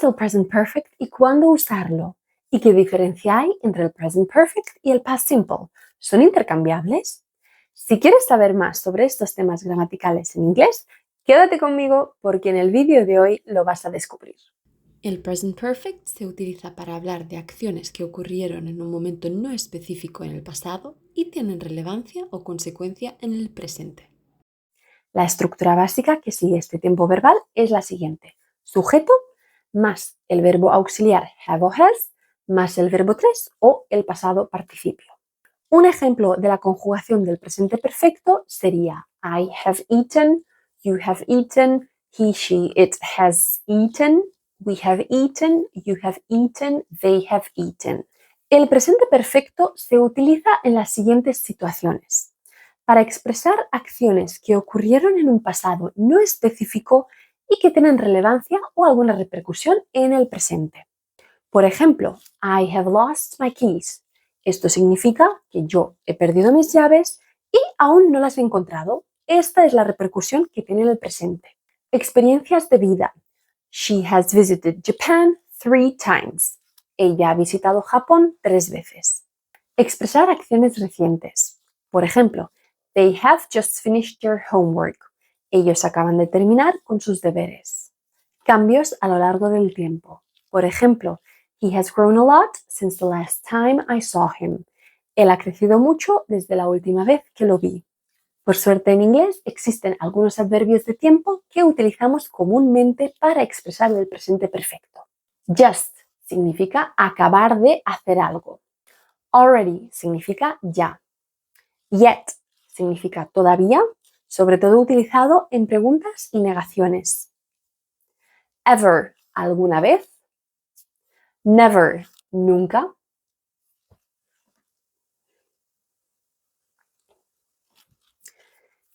es el present perfect y cuándo usarlo? ¿Y qué diferencia hay entre el present perfect y el past simple? ¿Son intercambiables? Si quieres saber más sobre estos temas gramaticales en inglés, quédate conmigo porque en el vídeo de hoy lo vas a descubrir. El present perfect se utiliza para hablar de acciones que ocurrieron en un momento no específico en el pasado y tienen relevancia o consecuencia en el presente. La estructura básica que sigue este tiempo verbal es la siguiente: sujeto más el verbo auxiliar have o has más el verbo tres o el pasado participio. Un ejemplo de la conjugación del presente perfecto sería I have eaten, you have eaten, he, she, it has eaten, we have eaten, you have eaten, they have eaten. El presente perfecto se utiliza en las siguientes situaciones: para expresar acciones que ocurrieron en un pasado no específico y que tienen relevancia o alguna repercusión en el presente. Por ejemplo, I have lost my keys. Esto significa que yo he perdido mis llaves y aún no las he encontrado. Esta es la repercusión que tiene en el presente. Experiencias de vida. She has visited Japan 3 times. Ella ha visitado Japón 3 veces. Expresar acciones recientes. Por ejemplo, they have just finished their homework. Ellos acaban de terminar con sus deberes. Cambios a lo largo del tiempo. Por ejemplo, he has grown a lot since the last time I saw him. Él ha crecido mucho desde la última vez que lo vi. Por suerte en inglés existen algunos adverbios de tiempo que utilizamos comúnmente para expresar el presente perfecto. Just significa acabar de hacer algo. Already significa ya. Yet significa todavía, sobre todo utilizado en preguntas y negaciones. Ever, alguna vez. Never, nunca.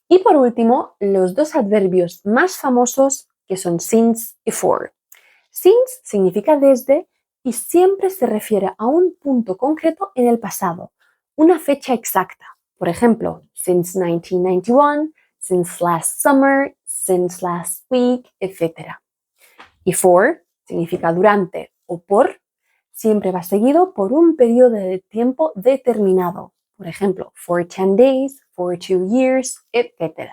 Y por último, los dos adverbios más famosos que son since y for. Since significa desde y siempre se refiere a un punto concreto en el pasado, una fecha exacta. Por ejemplo, since 1991, since last summer, since last week, etc. Y for significa durante o por, siempre va seguido por un periodo de tiempo determinado. Por ejemplo, for 10 days, for 2 years, etc.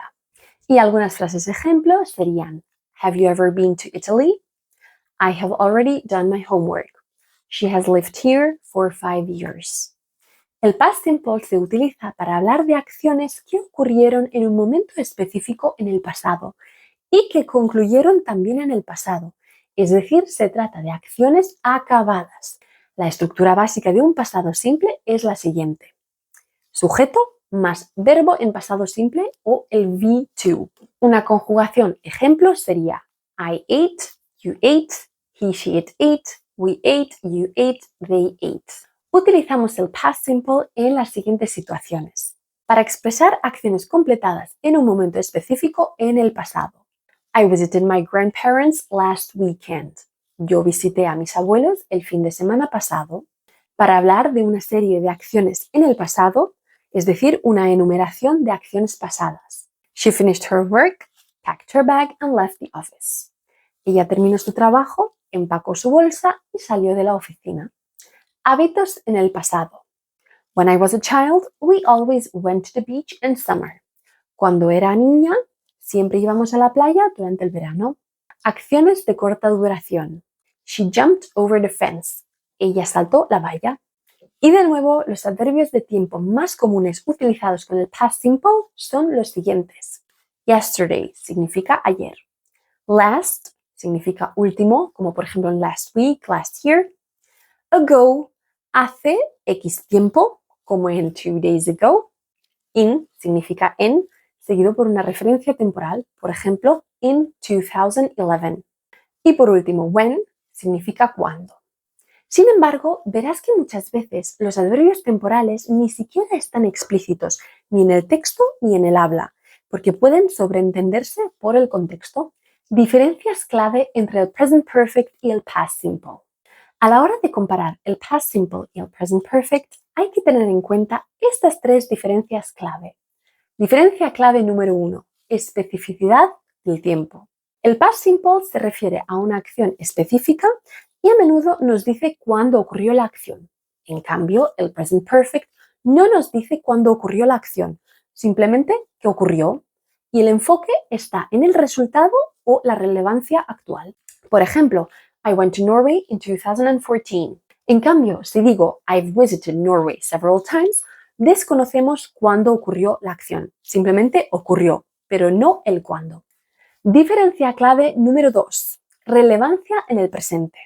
Y algunas frases ejemplo serían: have you ever been to Italy? I have already done my homework. She has lived here for 5 years. El past simple se utiliza para hablar de acciones que ocurrieron en un momento específico en el pasado y que concluyeron también en el pasado. Es decir, se trata de acciones acabadas. La estructura básica de un pasado simple es la siguiente: sujeto más verbo en pasado simple o el V2. Una conjugación ejemplo sería I ate, you ate, he, she, it ate, we ate, you ate, they ate. Utilizamos el past simple en las siguientes situaciones: para expresar acciones completadas en un momento específico en el pasado. I visited my grandparents last weekend. Yo visité a mis abuelos el fin de semana pasado. Para hablar de una serie de acciones en el pasado, es decir, una enumeración de acciones pasadas. She finished her work, packed her bag and left the office. Ella terminó su trabajo, empacó su bolsa y salió de la oficina. Hábitos en el pasado. When I was a child, we always went to the beach in summer. Cuando era niña, siempre íbamos a la playa durante el verano. Acciones de corta duración. She jumped over the fence. Ella saltó la valla. Y de nuevo, los adverbios de tiempo más comunes utilizados con el past simple son los siguientes. Yesterday significa ayer. Last significa último, como por ejemplo en last week, last year. Ago, hace X tiempo, como en 2 days ago. In significa en, seguido por una referencia temporal, por ejemplo, in 2011. Y por último, when significa cuándo. Sin embargo, verás que muchas veces los adverbios temporales ni siquiera están explícitos, ni en el texto ni en el habla, porque pueden sobreentenderse por el contexto. Diferencias clave entre el present perfect y el past simple. A la hora de comparar el past simple y el present perfect, hay que tener en cuenta estas 3 diferencias clave. Diferencia clave número 1, especificidad del tiempo. El past simple se refiere a una acción específica y a menudo nos dice cuándo ocurrió la acción. En cambio, el present perfect no nos dice cuándo ocurrió la acción, simplemente que ocurrió. Y el enfoque está en el resultado o la relevancia actual. Por ejemplo, I went to Norway in 2014. En cambio, si digo I've visited Norway several times, desconocemos cuándo ocurrió la acción. Simplemente ocurrió, pero no el cuándo. Diferencia clave número 2. Relevancia en el presente.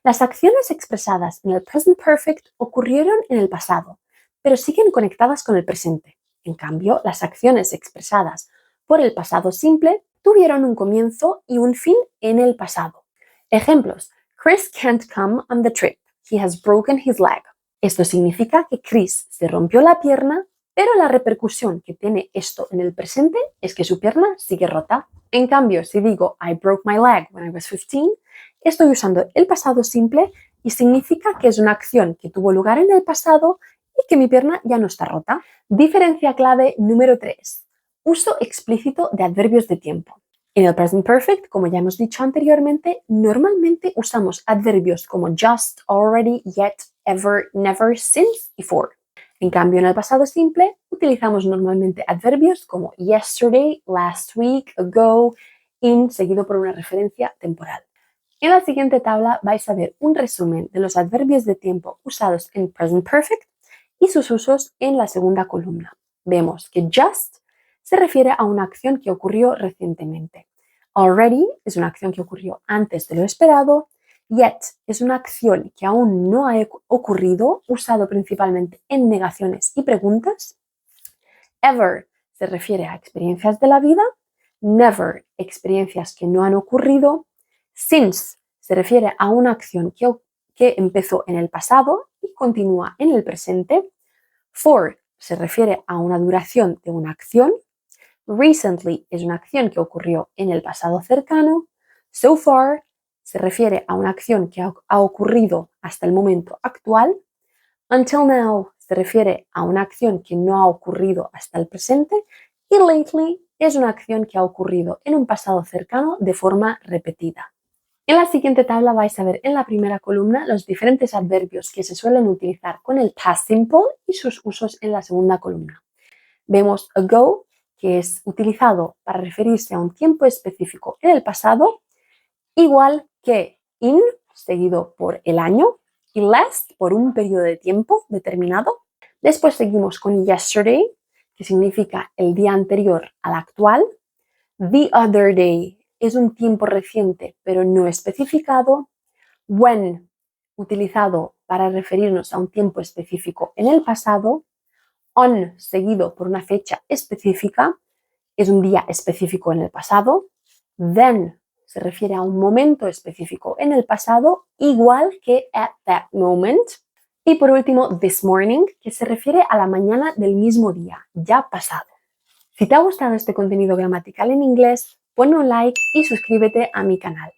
Las acciones expresadas en el present perfect ocurrieron en el pasado, pero siguen conectadas con el presente. En cambio, las acciones expresadas por el pasado simple tuvieron un comienzo y un fin en el pasado. Ejemplos. Chris can't come on the trip. He has broken his leg. Esto significa que Chris se rompió la pierna, pero la repercusión que tiene esto en el presente es que su pierna sigue rota. En cambio, si digo I broke my leg when I was 15, estoy usando el pasado simple y significa que es una acción que tuvo lugar en el pasado y que mi pierna ya no está rota. Diferencia clave número 3. Uso explícito de adverbios de tiempo. En el present perfect, como ya hemos dicho anteriormente, normalmente usamos adverbios como just, already, yet, ever, never, since y for. En cambio, en el pasado simple, utilizamos normalmente adverbios como yesterday, last week, ago, in, seguido por una referencia temporal. En la siguiente tabla vais a ver un resumen de los adverbios de tiempo usados en present perfect y sus usos en la segunda columna. Vemos que just se refiere a una acción que ocurrió recientemente. Already es una acción que ocurrió antes de lo esperado. Yet es una acción que aún no ha ocurrido, usado principalmente en negaciones y preguntas. Ever se refiere a experiencias de la vida. Never, experiencias que no han ocurrido. Since se refiere a una acción que empezó en el pasado y continúa en el presente. For se refiere a una duración de una acción. Recently es una acción que ocurrió en el pasado cercano. So far se refiere a una acción que ha ocurrido hasta el momento actual. Until now se refiere a una acción que no ha ocurrido hasta el presente. Y lately es una acción que ha ocurrido en un pasado cercano de forma repetida. En la siguiente tabla vais a ver en la primera columna los diferentes adverbios que se suelen utilizar con el past simple y sus usos en la segunda columna. Vemos ago, que es utilizado para referirse a un tiempo específico en el pasado, igual que in, seguido por el año, y last por un periodo de tiempo determinado. Después seguimos con yesterday, que significa el día anterior al actual. The other day es un tiempo reciente pero no especificado. When, utilizado para referirnos a un tiempo específico en el pasado. On, seguido por una fecha específica, es un día específico en el pasado. Then se refiere a un momento específico en el pasado, igual que at that moment. Y por último, this morning, que se refiere a la mañana del mismo día, ya pasado. Si te ha gustado este contenido gramatical en inglés, ponme un like y suscríbete a mi canal.